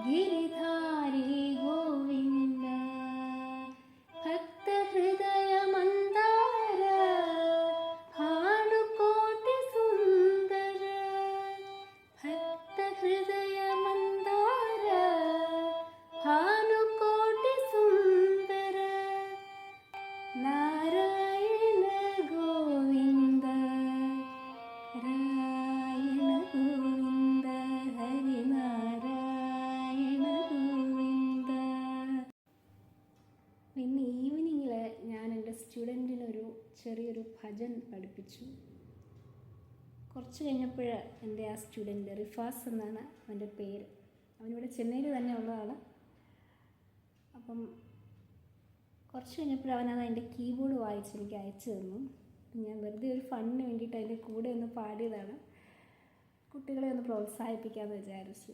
गिरिधारी गोविंद भक्त हृदय मंदार भानुकोटि सुंदर भक्त हृदय मंदार भानुकोटि सुंदर नारायण गोविंद नारायण गोविंद हरि നാരായണ ഗോവിന്ദ. ഇന്ന് ഈവനിങ്ങിൽ ഞാൻ എൻ്റെ സ്റ്റുഡൻറ്റിനൊരു ചെറിയൊരു ഭജൻ പഠിപ്പിച്ചു. കുറച്ച് കഴിഞ്ഞപ്പോൾ എൻ്റെ ആ സ്റ്റുഡൻറ്റ് റിഫാസ് എന്നാണ് അവൻ്റെ പേര്. അവനിവിടെ ചെന്നൈയിൽ തന്നെ ഉള്ളതാണ്. അപ്പം കുറച്ച് കഴിഞ്ഞപ്പോൾ അവനത് അതിൻ്റെ കീബോർഡ് വായിച്ച് എനിക്ക് അയച്ചു തന്നു. ഞാൻ വെറുതെ ഒരു ഫണ്ണിന് വേണ്ടിയിട്ട് അതിൻ്റെ കൂടെ ഒന്ന് പാടിയതാണ്. കുട്ടികളെ ഒന്ന് പ്രോത്സാഹിപ്പിക്കാമെന്ന് വിചാരിച്ചു.